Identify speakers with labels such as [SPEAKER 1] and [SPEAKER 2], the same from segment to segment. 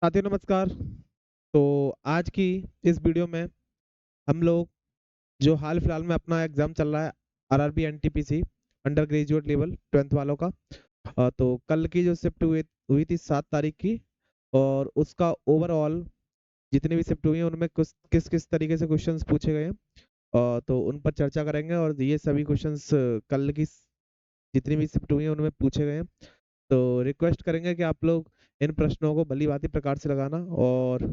[SPEAKER 1] साथियों नमस्कार। तो आज की इस वीडियो में हम लोग जो हाल फिलहाल में अपना एग्जाम चल रहा है RRB NTPC under graduate level 12th वालों का। तो कल की जो शिफ्ट हुई हुई थी 7 तारीख की, और उसका ओवरऑल जितनी भी शिफ्ट हुई है उनमें कुछ किस किस तरीके से क्वेश्चंस पूछे गए हैं, तो उन पर चर्चा करेंगे। और ये सभी क्वेश्चंस कल की जितनी भी शिफ्ट हुई है उनमें पूछे गए हैं। तो रिक्वेस्ट करेंगे कि आप लोग इन प्रश्नों को भली भांति प्रकार से लगाना और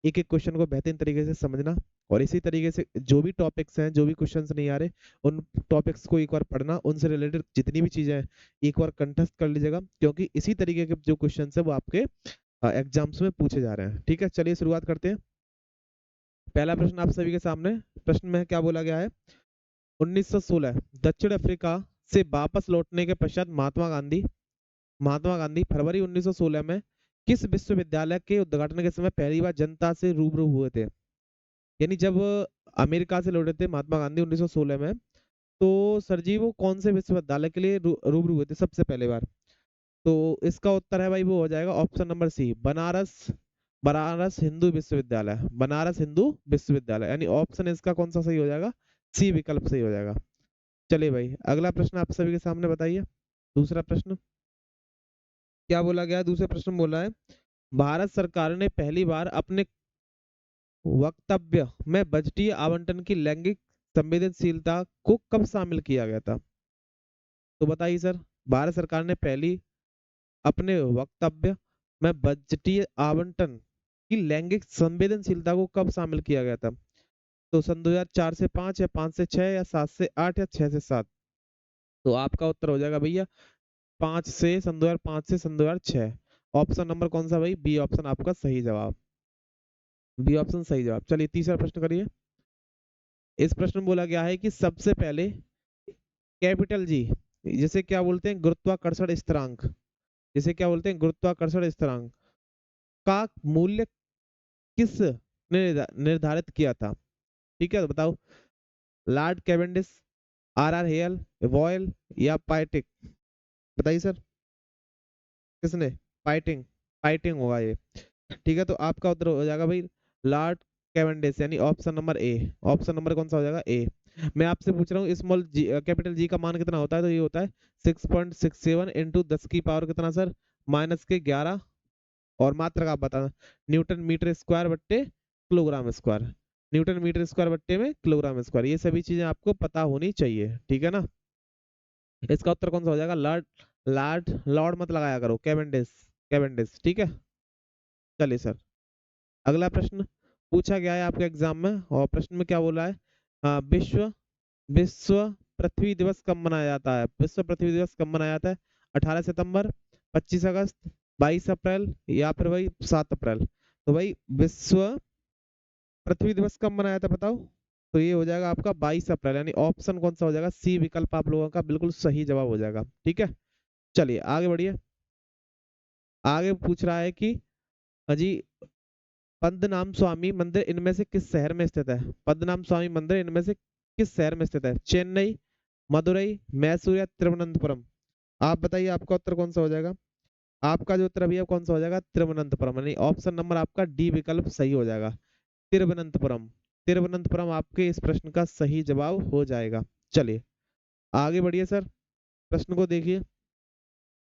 [SPEAKER 1] एक एक क्वेश्चन को बेहतरीन तरीके से समझना। और इसी तरीके से जो भी टॉपिक्स हैं, जो भी क्वेश्चंस नहीं आ रहे, उन टॉपिक्स को एक बार पढ़ना, उनसे रिलेटेड जितनी भी चीजें हैं एक बार कंठस्थ कर लीजिएगा, क्योंकि इसी तरीके के जो क्वेश्चंस है वो आपके एग्जाम्स में पूछे जा रहे हैं। ठीक है, चलिए शुरुआत करते हैं। पहला प्रश्न आप सभी के सामने। प्रश्न में क्या बोला गया है? 1916 दक्षिण अफ्रीका से वापस लौटने के पश्चात महात्मा गांधी फरवरी 1916 में किस विश्वविद्यालय के उद्घाटन के समय पहली बार जनता से रूबरू हुए थे? यानी जब अमेरिका से लौटे थे महात्मा गांधी 1916 में, तो सर जी वो कौन से विश्वविद्यालय के लिए रूबरू हुए थे सबसे पहले बार? तो इसका उत्तर है भाई, वो हो जाएगा option number C, Banaras. Banaras Hindu विश्वविद्यालय, बनारस हिंदू विश्वविद्यालय, यानी ऑप्शन इसका कौन सा सही हो जाएगा? सी विकल्प सही हो जाएगा। चलिए भाई, अगला प्रश्न आप सभी के सामने बताइए। दूसरा प्रश्न क्या बोला गया है? दूसरे प्रश्न में बोला है, भारत सरकार ने पहली बार अपने वक्तव्य में बजटीय आवंटन की लैंगिक संवेदनशीलता को कब शामिल किया गया था? तो बताइए सर, भारत सरकार ने पहली अपने वक्तव्य में बजटीय आवंटन की लैंगिक संवेदनशीलता को कब शामिल किया गया था? तो सन 2004 से 5, या 5 से 6, या 7 से 8, या 6 से 7? तो आपका उत्तर हो जाएगा भैया 5 से, सन 2005 से सन 2006। ऑप्शन नंबर कौन सा भाई? बी ऑप्शन आपका सही जवाब। बी ऑप्शन सही जवाब। चलिए तीसरा प्रश्न करिए। इस प्रश्न में बोला गया है कि सबसे पहले कैपिटल जी, जिसे क्या बोलते हैं? गुरुत्वाकर्षण स्थिरांक। जिसे क्या बोलते हैं? गुरुत्वाकर्षण स्थिरांक का मूल्य किस ने निर्धारित किया था? ठीक है, तो बताओ। Lord Cavendish, R R Hale, Boyle, या पाइटिक? बताइए सर, किसने? पाइटिंग। पाइटिंग होगा ये। ठीक है, तो आपका उत्तर हो जाएगा भाई लॉर्ड कैवेंडिश, यानी option number A. Option number कौन सा हो जाएगा? ए। मैं आपसे पूछ रहा हूँ स्मॉल जी, कैपिटल जी का मान कितना होता है? तो ये होता है 6.67 इंटू 10 की पावर कितना सर? -11। और मात्रक आप बताना। न्यूटन मीटर स्क्वायर बट्टे kilogram square. Newton metre square बट्टे में किलोग्राम स्क्वायर, ये सभी चीजें आपको पता होनी चाहिए। ठीक है ना? इसका उत्तर कौन सा हो जाएगा? लॉर्ड। लॉर्ड लॉर्ड मत लगाया करो, कैवेंडिश। कैवेंडिश, ठीक है। चलिए सर, अगला प्रश्न पूछा गया है आपके एग्जाम में, और प्रश्न में क्या बोला है? विश्व विश्व पृथ्वी दिवस कब मनाया जाता है? विश्व पृथ्वी दिवस कब मनाया जाता है? 18 सितंबर, 25 अगस्त, 22 अप्रैल, या फिर भाई 7 अप्रैल? तो भाई विश्व पृथ्वी दिवस कब मनाया था बताओ? तो ये हो जाएगा आपका 22 अप्रैल, यानी ऑप्शन कौन सा हो जाएगा? सी विकल्प आप लोगों का बिल्कुल सही जवाब हो जाएगा। ठीक है, चलिए आगे बढ़िए। आगे पूछ रहा है कि अजी, पद्मनाभ स्वामी मंदिर इनमें से किस शहर में स्थित है? पद्मनाभ स्वामी मंदिर इनमें से किस शहर में स्थित है? चेन्नई, मदुरई, मैसूर, या तिरुवनंतपुरम? आप बताइए, आपका उत्तर कौन सा हो जाएगा? आपका जो उत्तर अभी है कौन सा हो जाएगा? तिरुवनंतपुरम, यानी ऑप्शन नंबर आपका डी विकल्प सही हो जाएगा। तिरुवनंतपुरम। तिरुवनंतपुरम आपके इस प्रश्न का सही जवाब हो जाएगा। चलिए आगे बढ़िए सर, प्रश्न को देखिए।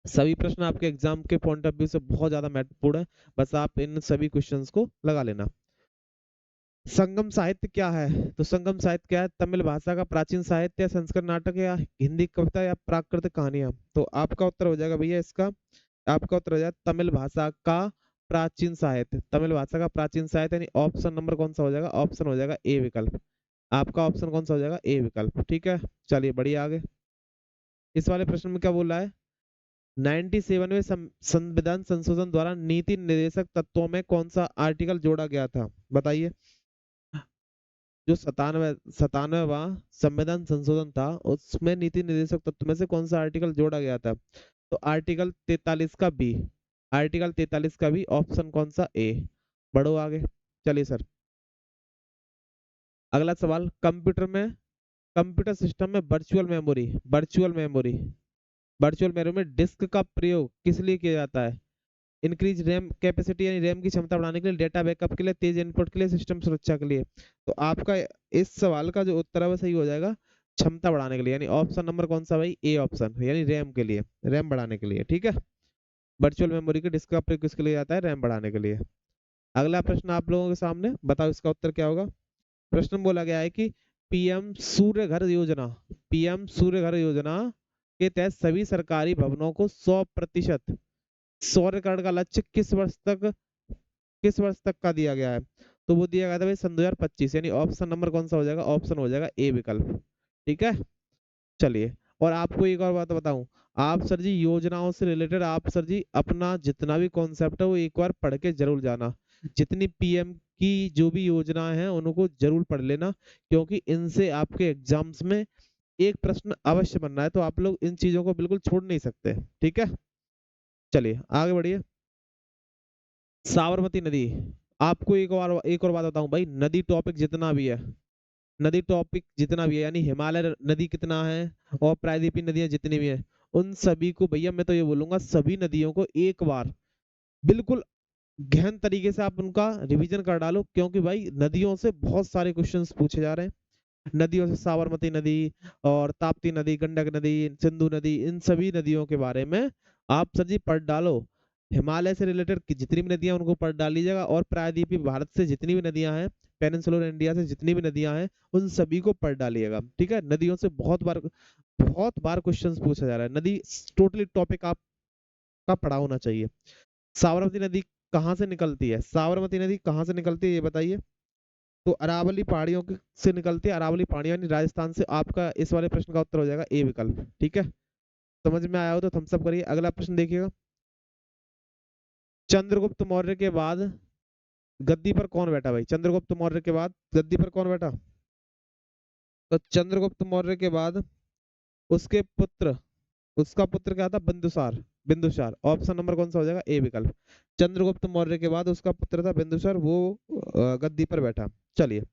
[SPEAKER 1] सभी प्रश्न आपके एग्जाम के पॉइंट ऑफ व्यू से बहुत ज्यादा महत्वपूर्ण है, बस आप इन सभी क्वेश्चंस को लगा लेना। संगम साहित्य क्या है? तो संगम साहित्य क्या है? तमिल भाषा का प्राचीन साहित्य, या संस्कृत नाटक, या हिंदी कविता, या प्राकृतिक कहानियां? तो आपका उत्तर हो जाएगा भैया इसका, आपका उत्तर हो जाएगा तमिल भाषा का प्राचीन साहित्य। तमिल भाषा का प्राचीन साहित्य, यानी ऑप्शन नंबर कौन सा हो जाएगा? ऑप्शन हो जाएगा ए विकल्प। आपका ऑप्शन कौन सा हो जाएगा? ए विकल्प। ठीक है, चलिए बढ़िया आगे। इस वाले प्रश्न में क्या बोल रहा है? 97वें संविधान संशोधन द्वारा नीति निर्देशक तत्वों में कौन सा आर्टिकल जोड़ा गया था? बताइए। जो 97वां संविधान संशोधन था उसमें नीति निर्देशक तत्व में से कौन सा आर्टिकल जोड़ा गया था? तो आर्टिकल 43 का बी। आर्टिकल 43 का बी, ऑप्शन कौन सा? ए। बढ़ो आगे। चलिए सर, अगला सवाल। कंप्यूटर सिस्टम में वर्चुअल मेमोरी में डिस्क का प्रयोग किस लिए किया जाता है? इंक्रीज रैम कैपेसिटी यानी रैम की क्षमता बढ़ाने के लिए, डेटा बैकअप के लिए, तेज इनपुट के लिए, सिस्टम सुरक्षा के लिए। तो आपका इस सवाल का जो उत्तर है वो सही हो जाएगा क्षमता बढ़ाने के लिए, यानी ऑप्शन नंबर कौन सा भाई, ए ऑप्शन, यानी रैम के लिए, रैम बढ़ाने के लिए। ठीक है, वर्चुअल मेमोरी की डिस्कवरी किसके लिए आता है, रैम बढ़ाने के लिए। अगला प्रश्न आप लोगों के सामने, बताओ इसका उत्तर क्या होगा। प्रश्न में बोला गया है कि पीएम सूर्य घर योजना, पीएम सूर्य घर योजना के तहत सभी सरकारी भवनों को 100% सौरकरण का लक्ष्य किस वर्ष तक का दिया गया है। तो वो दिया गया था भाई सन 2025, यानी ऑप्शन नंबर कौन सा हो जाएगा, ऑप्शन हो जाएगा ए विकल्प। ठीक है, चलिए। और आपको एक और बात बताऊं, आप सर जी योजनाओं से रिलेटेड आप सर जी अपना जितना भी कॉन्सेप्ट है वो एक बार पढ़ के जरूर जाना। जितनी पीएम की जो भी योजना है उनको जरूर पढ़ लेना, क्योंकि इनसे आपके एग्जाम्स में एक प्रश्न अवश्य बनना है, तो आप लोग इन चीजों को बिल्कुल छोड़ नहीं सकते। ठीक है, चलिए आगे बढ़िए। साबरमती नदी, आपको एक और बात बताऊं भाई, नदी टॉपिक जितना भी है, नदी टॉपिक जितना भी है, यानी हिमालय नदी कितना है और प्रायद्वीपीय नदियां जितनी भी है, उन सभी को भैया मैं तो ये बोलूंगा सभी नदियों को एक बार बिल्कुल गहन तरीके से आप उनका रिवीजन कर डालो, क्योंकि भाई नदियों से बहुत सारे क्वेश्चंस पूछे जा रहे हैं। नदियों से साबरमती नदी और ताप्ती नदी, गंडक नदी, सिंधु नदी, इन सभी नदियों के बारे में आप सर जी पढ़ डालो। हिमालय से रिलेटेड जितनी भी नदियां उनको पढ़ डालीजिएगा, और प्रायद्वीपीय भारत से जितनी भी नदियां हैं, पेनिनसुलर इंडिया से जितनी भी नदियां हैं, उन सभी को पढ़ डालिएगा। ठीक है, नदियों से बहुत बार क्वेश्चंस पूछा जा रहा है, नदी टोटली टॉपिक आपका पढ़ा होना चाहिए। साबरमती नदी कहाँ से निकलती है, साबरमती नदी कहाँ से निकलती है ये बताइए। तो अरावली पहाड़ियों से निकलती है, अरावली पहाड़ियां यानी राजस्थान से। आपका इस वाले प्रश्न का उत्तर हो जाएगा ए विकल्प। ठीक है, समझ में आया हो तो थम्स अप करिए। अगला प्रश्न देखिएगा, चंद्रगुप्त मौर्य के बाद गद्दी पर कौन बैठा भाई, चंद्रगुप्त मौर्य के बाद गद्दी पर कौन बैठा। तो चंद्रगुप्त मौर्य के बाद उसके पुत्र, उसका पुत्र क्या था, बिंदुसार, बिंदुसार। ऑप्शन नंबर कौन सा हो जाएगा, ए विकल्प। चंद्रगुप्त मौर्य के बाद उसका पुत्र था बिंदुसार, वो गद्दी पर बैठा। चलिए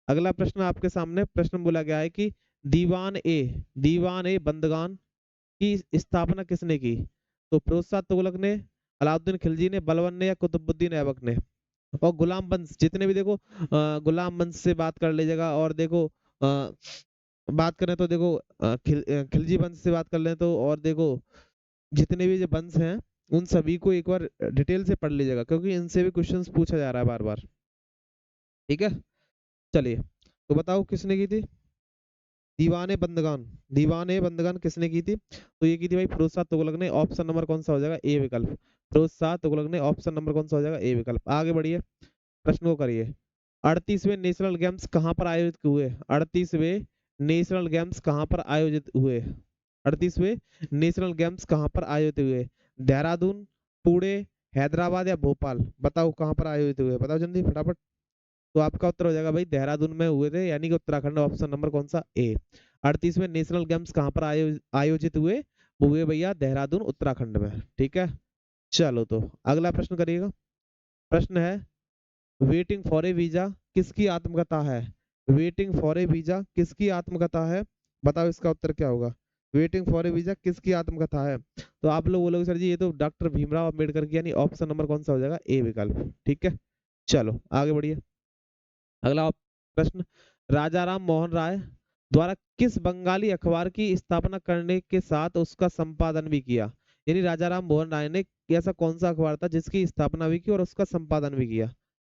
[SPEAKER 1] अगला प्रश्न आपके सामने, प्रश्न बोला गया है कि दीवान ए बंदगान की स्थापना किसने की। तो फिरोज शाह तुगलक ने, अलाउद्दीन खिलजी ने, बलबन ने, या कुतुबुद्दीन ऐबक ने। और गुलाम वंश जितने भी देखो, गुलाम वंश से बात कर लीजिएगा, और देखो बात करें तो देखो खिलजी वंश से बात कर लें तो, और देखो जितने भी जो वंश हैं उन सभी को एक बार डिटेल से पढ़ लीजिएगा, क्योंकि इनसे भी क्वेश्चंस पूछा जा रहा है बार बार। ठीक है, चलिए तो बताओ किसने की थी दीवाने बंदगान, दीवाने बंदगान किसने की थी। तो ये की थी भाई फिरोज शाह तुगलक ने। ऑप्शन नंबर कौन सा हो जाएगा, ए विकल्प। फिरोज शाह तुगलक ने, ऑप्शन नंबर कौन सा हो जाएगा, ए विकल्प। आगे बढ़िए, प्रश्न को करिए। 38वें नेशनल गेम्स कहाँ पर आयोजित हुए, 38वें नेशनल गेम्स कहाँ पर आयोजित हुए, 38वें नेशनल गेम्स कहाँ पर आयोजित हुए। देहरादून, पुणे, हैदराबाद या भोपाल, बताओ कहाँ पर आयोजित हुए, बताओ जल्दी फटाफट। तो आपका उत्तर हो जाएगा भाई देहरादून में हुए थे, यानी कि उत्तराखंड। ऑप्शन नंबर कौन सा, ए। 38वें नेशनल गेम्स कहाँ पर आयोजित हुए, वो हुए भैया देहरादून उत्तराखंड में। ठीक है, चलो तो अगला प्रश्न करिएगा। प्रश्न है, वेटिंग फॉर ए वीजा किसकी आत्मकथा है, वेटिंग फॉर ए वीजा किसकी आत्मकथा है, बताओ इसका उत्तर क्या होगा। वेटिंग फॉर ए वीजा किसकी आत्मकथा है। तो आप लोग बोलोगे सर जी ये तो डॉक्टर भीमराव अम्बेडकर की, यानी ऑप्शन नंबर कौन सा हो जाएगा, ए विकल्प। ठीक है, चलो आगे बढ़िए। अगला प्रश्न, राजा राम मोहन राय द्वारा किस बंगाली अखबार की स्थापना करने के साथ उसका संपादन भी किया, यानी राजा राम मोहन राय ने ऐसा कौन सा अखबार था जिसकी स्थापना भी की और उसका संपादन भी किया।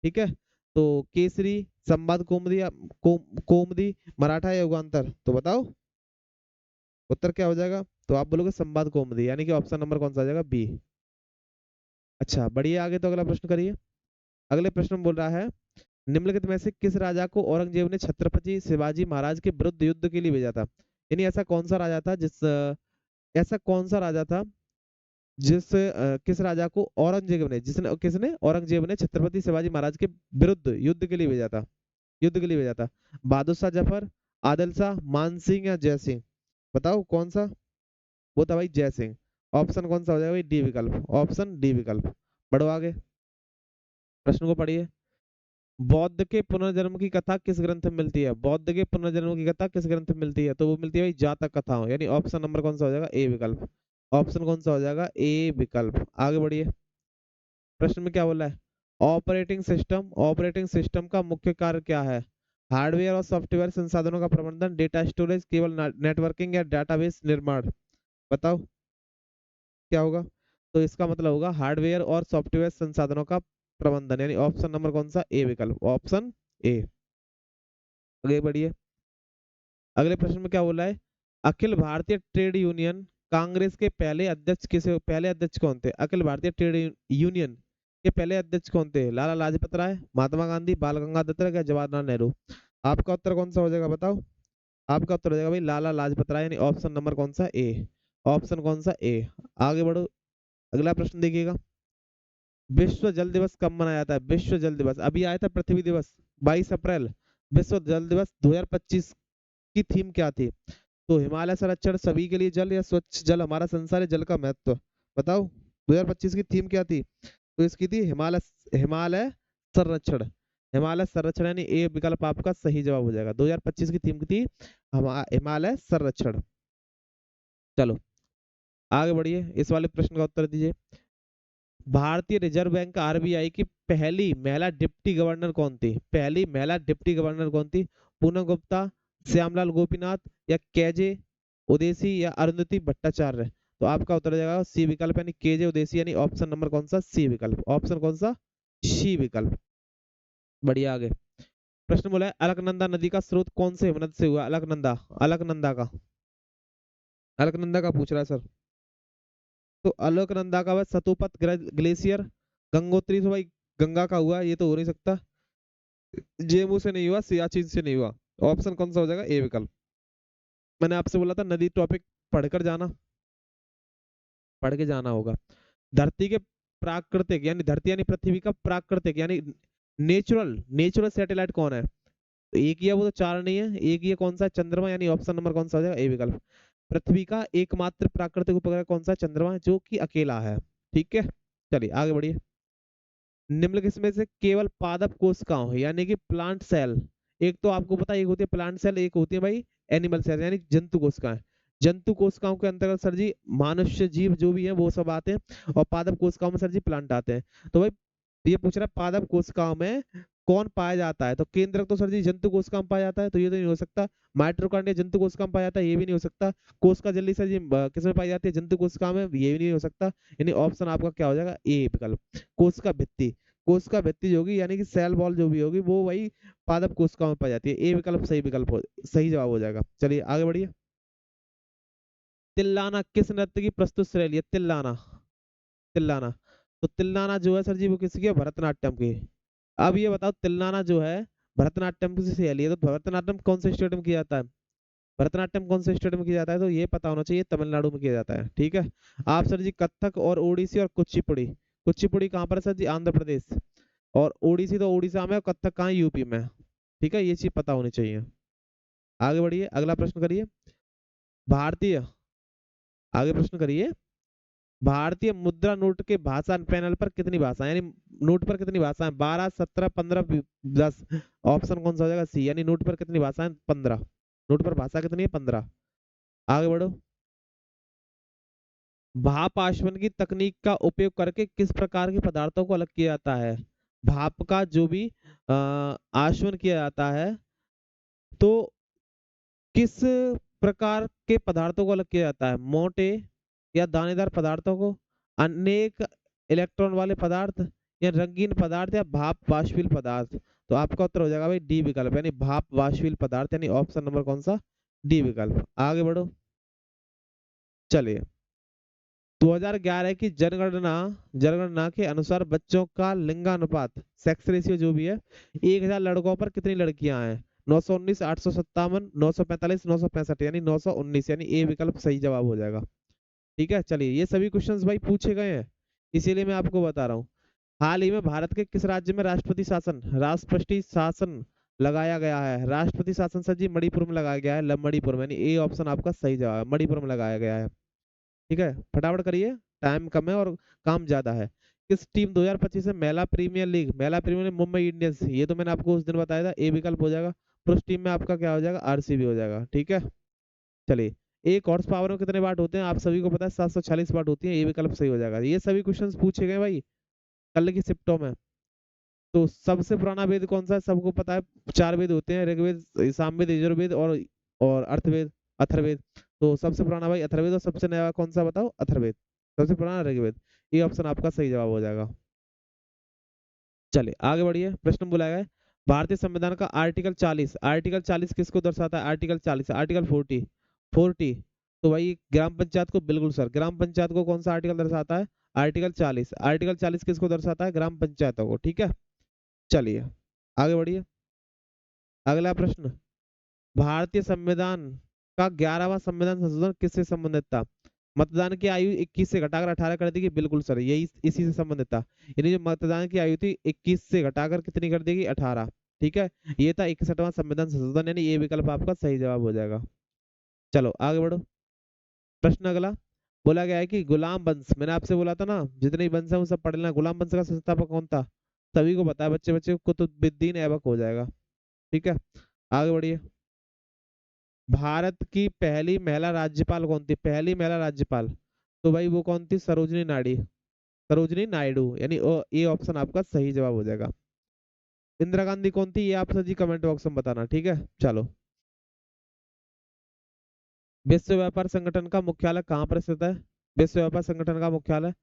[SPEAKER 1] ठीक है, तो केसरी, संवाद कौमुदी या कौमुदी, मराठा या युगांतर, तो बताओ उत्तर क्या हो जाएगा। तो आप बोलोगे संवाद कौमुदी, यानी कि ऑप्शन नंबर कौन सा आ जाएगा, बी। अच्छा बढ़िए, आगे तो अगला प्रश्न करिए। अगले प्रश्न में बोल रहा है, निम्नलिखित में से किस राजा को औरंगजेब ने छत्रपति शिवाजी महाराज के विरुद्ध युद्ध के लिए भेजा था, यानी ऐसा कौन सा राजा था ऐसा कौन सा राजा था किस राजा को औरंगजेब ने, जिसने किसने औरंगजेब ने छत्रपति शिवाजी महाराज के विरुद्ध युद्ध के लिए भेजा था, युद्ध के लिए भेजा था। बहादुर शाह जफर, आदिल शाह, मान सिंह या जय सिंह, बताओ कौन सा। वो था भाई जय सिंह। ऑप्शन कौन सा हो जाएगा भाई, डी विकल्प, ऑप्शन डी विकल्प। बढ़ो आगे, प्रश्न को पढ़िए। बौद्ध के पुनर्जन्म की कथा किस ग्रंथ में मिलती है, बौद्ध के पुनर्जन्म की कथा किस ग्रंथ में मिलती है। तो वो मिलती है भाई जातक कथाओं, यानी ऑप्शन नंबर कौन सा हो जाएगा, ए विकल्प। ऑप्शन कौन सा हो जाएगा? ए विकल्प। आगे बढ़िए, प्रश्न में क्या बोला है? ऑपरेटिंग सिस्टम का मुख्य कार्य क्या है? हार्डवेयर और सॉफ्टवेयर संसाधनों का प्रबंधन, डेटा स्टोरेज, केवल नेटवर्किंग या डेटाबेस निर्माण? बताओ क्या होगा? तो इसका मतलब होगा हार्डवेयर और सॉफ्टवेयर संसाधनों का प्रबंधन, यानी ऑप्शन नंबर कौन सा? ए विकल्प, ऑप्शन ए। आगे बढ़िए, अगले प्रश्न में क्या बोला है? अखिल भारतीय ट्रेड यूनियन कांग्रेस के पहले अध्यक्ष पहले अध्यक्ष कौन थे? अखिल भारतीय ट्रेड यूनियन के पहले अध्यक्ष कौन थे? लाला लाजपत राय, महात्मा गांधी, बाल गंगाधर तिलक या जवाहरलाल नेहरू? आपका उत्तर कौन सा हो जाएगा बताओ? आपका उत्तर हो जाएगा भाई लाला लाजपत राय, यानी ऑप्शन नंबर कौन सा? ए। ऑप्शन कौन सा? ए। आगे बढ़ो, अगला प्रश्न देखिएगा। विश्व जल दिवस कब मनाया जाता है? विश्व जल दिवस अभी आया था, पृथ्वी दिवस 22 अप्रैल। विश्व जल दिवस 2025 की थीम क्या थी? तो हिमालय संरक्षण, सभी के लिए जल, या स्वच्छ जल हमारा संसार है, जल का महत्व? बताओ 2025 की थीम क्या थी? तो इसकी थी हिमालय हिमालय संरक्षण। हिमालय संरक्षण यानी ए विकल्प आपका सही जवाब हो जाएगा। 2025 की थीम थी हिमालय संरक्षण। चलो आगे बढ़िए, इस वाले प्रश्न का उत्तर दीजिए। भारतीय रिजर्व बैंक आरबीआई की पहली महिला डिप्टी गवर्नर कौन थी? पहली महिला डिप्टी गवर्नर कौन थी? पूनम गुप्ता, श्यामलाल गोपीनाथ, या केजे उदेसी, या अरुंधति भट्टाचार्य? तो आपका उत्तर हो जाएगा सी विकल्प, यानी केजे उदेसी, यानी ऑप्शन नंबर कौन सा? सी विकल्प। ऑप्शन कौन सा? सी विकल्प। बढ़िया, आगे प्रश्न बोला है अलकनंदा नदी का स्रोत कौन से हिमनद से हुआ? अलकनंदा, अलकनंदा का, अलकनंदा का पूछ रहा है सर। तो अलकनंदा का वह सतोपत ग्लेशियर, गंगोत्री से भाई गंगा का हुआ, ये तो हो नहीं सकता। जेमू से नहीं हुआ, सियाचिन से नहीं हुआ। ऑप्शन कौन सा हो जाएगा? ए विकल्प। मैंने आपसे बोला था नदी टॉपिक पढ़कर जाना, पढ़ के जाना होगा। धरती के प्राकृतिक यानी धरती यानी पृथ्वी का प्राकृतिक यानी नेचुरल नेचुरल सैटेलाइट कौन है? तो एक ही है, वो तो चार नहीं है, एक ही है, कौन सा? चंद्रमा, यानी ऑप्शन नंबर कौन सा हो जाएगा? ए विकल्प। पृथ्वी का एकमात्र प्राकृतिक उपग्रह कौन सा? चंद्रमा, जो कि अकेला है। ठीक है, चलिए आगे बढ़िए। निम्नलिखित में से केवल पादप कोशिकाओं यानी कि प्लांट सेल, एक तो आपको पता है एक होती है प्लांट सेल, एक होती है भाई एनिमल सेल यानी जंतु कोशिकाएं। जंतु कोशिकाओं के अंतर्गत सर जी मनुष्य जीव जो भी है वो सब आते हैं, और पादप कोशिकाओं में सर जी प्लांट आते हैं। तो भाई ये पूछ रहा है पादप कोशिकाओं में कौन पाया जाता है? तो केंद्रक तो सर जी जंतु कोशिका में पाया जाता है, तो ये तो नहीं हो सकता। माइटोकॉन्ड्रिया जंतु कोशिका में पाया जाता है, ये भी नहीं हो सकता। कोशिका झिल्ली सर जी किसमें पाई जाती है? जंतु कोशिका में, ये भी नहीं हो सकता। यानी ऑप्शन आपका क्या हो जाएगा? ए विकल्प, कोशिका भित्ति। कोशिका भित्ति जो होगी यानी कि सेल वॉल जो भी होगी वो वही पादप कोशिकाओं में पाई जाती है। ए विकल्प सही विकल्प सही जवाब हो जाएगा। चलिए आगे बढ़िए। तिल्लाना किस नृत्य की प्रस्तुत शैली है? तिल्लाना, तिल्लाना। तो तिल्लाना जो है सर जी वो किसकी है? भरतनाट्यम की। अब ये बताओ तिल्लाना जो है भरतनाट्यम की शैली है, तो भरतनाट्यम कौन से स्टेट में किया जाता है? भरतनाट्यम कौन से स्टेट में किया जाता है? तो ये पता होना चाहिए, तमिलनाडु में किया जाता है। ठीक है। आप सर जी कथक और ओडिसी और कुचिपुड़ी, कुचिपुड़ी कहाँ पर है सर जी? आंध्र प्रदेश। और ओडिसी तो उड़ीसा में, और कथक कहाँ है? यूपी में। ठीक है, ये चीज पता होनी चाहिए। आगे बढ़िए, अगला प्रश्न करिए। भारतीय, आगे प्रश्न करिए। भारतीय मुद्रा नोट के भाषा पैनल पर कितनी भाषा यानी नोट पर कितनी भाषा है? 12, 17, 15, 10? ऑप्शन कौन सा हो जाएगा? सी, यानी नोट पर कितनी भाषा है? 15। नोट पर भाषा कितनी है? 15। आगे बढ़ो। भाप आशवन की तकनीक का उपयोग करके किस प्रकार के पदार्थों को अलग किया जाता है? भाप का जो भी आशवन किया जाता है, तो किस प्रकार के पदार्थों को अलग किया जाता है? मोटे या दानेदार पदार्थों को, अनेक इलेक्ट्रॉन वाले पदार्थ, या रंगीन पदार्थ, या भाप वाष्पशील पदार्थ? तो आपका उत्तर हो जाएगा भाई डी विकल्प, यानी भाप वाष्पशील पदार्थ, यानी ऑप्शन नंबर कौन सा? डी विकल्प। आगे बढ़ो, चलिए। 2011 की जनगणना जनगणना के अनुसार बच्चों का लिंगानुपात, सेक्स रेशियो जो भी है, 1000 लड़कों पर कितनी लड़कियां हैं? 919, 857, 945, 965, यानी 919, यानी ए विकल्प सही जवाब हो जाएगा। ठीक है, चलिए ये सभी क्वेश्चंस भाई पूछे गए हैं, इसीलिए मैं आपको बता रहा हूँ। हाल ही में भारत के किस राज्य में राष्ट्रपति शासन लगाया गया है? राष्ट्रपति शासन सर जी मणिपुर में लगाया गया है, मणिपुर में, यानी ए ऑप्शन आपका सही जवाब है, मणिपुर में लगाया गया है। ठीक है, फटाफट करिए, टाइम कम है और काम ज्यादा है। किस टीम 2025 में महिला प्रीमियर लीग मुंबई इंडियंस, ये तो मैंने आपको उस दिन बताया था, ए विकल्प हो जाएगा। पुरुष टीम में आपका क्या हो जाएगा? आरसीबी हो जाएगा। ठीक है, चलिए एक हॉर्स पावर में कितने वाट होते हैं आप सभी को पता है, 746 वाट होती है। ये विकल्प सही हो जाएगा। ये सभी क्वेश्चंस पूछे गए भाई कल की शिफ्टों में। तो सबसे पुराना वेद कौन सा है सबको पता है, चार वेद होते हैं, ऋग्वेद, सामवेद, यजुर्वेद और अर्थवेद, अथर्ववेद। तो सबसे पुराना भाई अथर्ववेद, और सबसे नया कौन सा बताओ, अथर्ववेद। सबसे पुराना ऋग्वेद। ये ऑप्शन आपका सही जवाब हो जाएगा। चलिए आगे बढ़िए, प्रश्न बोला गया है भारतीय संविधान का आर्टिकल 40, आर्टिकल 40 किसको दर्शाता है, आर्टिकल 40, आर्टिकल 40, 40। तो भाई ग्राम पंचायत को, बिल्कुल सर, ग्राम पंचायत को कौन सा आर्टिकल दर्शाता है, आर्टिकल 40, आर्टिकल 40 किसको दर्शाता है, ग्राम पंचायतों को, ठीक है। चलिए आगे बढ़िए, अगला प्रश्न, भारतीय संविधान का 11वां संविधान संशोधन किससे संबंधित था, मतदान की आयु 21 से घटाकर 18 कर दी गई, बिल्कुल सर, यही इसी से संबंधित था। यानी जो मतदान की आयु थी 21 से घटाकर कितनी कर दी गई, 18, ठीक है। ये था 61वां संविधान संशोधन, यानी ये विकल्प आपका सही जवाब हो जाएगा। चलो आगे बढ़ो, प्रश्न अगला, बोला गया है कि गुलाम वंश, मैंने आपसे बोला था ना जितने भी वंश है वो सब पढ़ लेना, गुलाम वंश का संस्थापक कौन था, सभी को पता है, बच्चे बच्चे को कुतुबुद्दीन ऐबक हो जाएगा, ठीक है। आगे बढ़िए, भारत की पहली महिला राज्यपाल कौन थी, पहली महिला राज्यपाल, तो भाई वो कौन थी, सरोजनी नायडू, सरोजनी नायडू, यानी ये ऑप्शन आपका सही जवाब हो जाएगा। इंदिरा गांधी कौन थी, ये आप सर जी कमेंट बॉक्स में बताना, ठीक है। चलो, विश्व व्यापार संगठन का मुख्यालय कहाँ पर स्थित है, विश्व व्यापार संगठन का मुख्यालय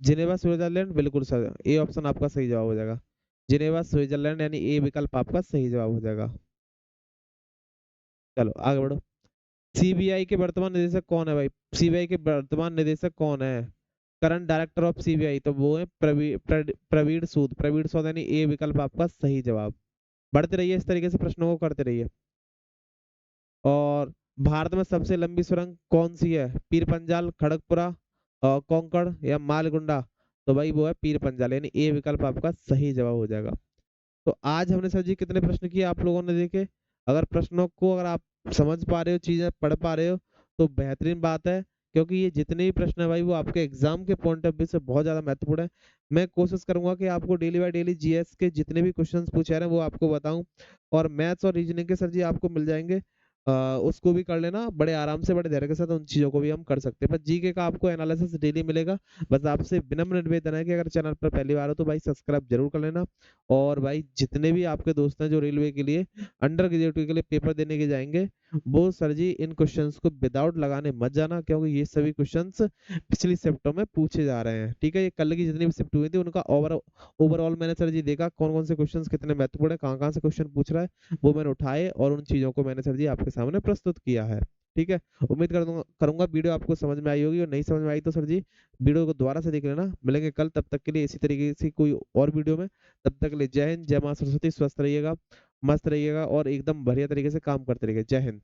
[SPEAKER 1] जिनेवा स्विट्जरलैंड, बिल्कुल सर, ये ऑप्शन आपका सही जवाब हो जाएगा, जिनेवा स्विट्जरलैंड, यानी ये विकल्प आपका सही जवाब हो जाएगा। चलो आगे बढ़ो, सीबीआई के वर्तमान निदेशक कौन है भाई, सीबीआई के वर्तमान निदेशक कौन है, करंट डायरेक्टर ऑफ सीबीआई, तो वो है प्रवीण सूद, प्रवीण सूद, यानी ए विकल्प आपका सही जवाब। बढ़ते रहिए, इस तरीके से प्रश्नों को करते रहिए। और भारत में सबसे लंबी सुरंग कौन सी है, पीर पंजाल, खड़गपुरा, कोंकण या मालगुंडा, तो भाई वो है पीर पंजाल, यानी ए विकल्प आपका सही जवाब हो जाएगा। तो आज हमने सर जी कितने प्रश्न किए आप लोगों ने देखे, अगर प्रश्नों को अगर आप समझ पा रहे हो, चीजें पढ़ पा रहे हो, तो बेहतरीन बात है, क्योंकि ये जितने भी प्रश्न है भाई वो आपके एग्जाम के पॉइंट ऑफ व्यू से बहुत ज्यादा महत्वपूर्ण है। मैं कोशिश करूंगा कि आपको डेली बाय डेली जीएस के जितने भी क्वेश्चंस पूछे जा रहे हैं वो आपको बताऊं, और मैथ्स और रीजनिंग के सर जी आपको मिल जाएंगे, उसको भी कर लेना बड़े आराम से, बड़े धैर्य के साथ, उन चीजों को भी हम कर सकते हैं। पर जीके का आपको एनालिसिस डेली मिलेगा। बस आपसे विनम्र निवेदन है कि अगर चैनल पर पहली बार हो तो भाई सब्सक्राइब जरूर कर लेना। और भाई जितने भी आपके दोस्त हैं जो रेलवे के लिए, अंडर ग्रेजुएट के लिए पेपर देने के जाएंगे, वो सर जी इन क्वेश्चंस को विदाउट लगाने मत जाना, क्योंकि ये सभी क्वेश्चंस पिछली शिफ्टों में पूछे जा रहे हैं, ठीक है। ये कल की जितनी भी शिफ्ट हुई थी उनका ओवरऑल मैंने सर जी देखा कौन कौन से क्वेश्चंस कितने महत्वपूर्ण है, कहाँ कहाँ से क्वेश्चन पूछ रहा है, वो मैंने उठाए और उन चीजों को मैंने सर जी आपके सामने प्रस्तुत किया है, ठीक है। उम्मीद करूंगा वीडियो आपको समझ में आई होगी, और नहीं समझ में आई तो सर जी वीडियो को दोबारा से देख लेना। मिलेंगे कल, तब तक के लिए इसी तरीके से कोई और वीडियो में। तब तक के लिए जय हिंद, जय मां सरस्वती, स्वस्थ रहिएगा, मस्त रहिएगा और एकदम बढ़िया तरीके से काम करते रहिएगा। जय हिंद।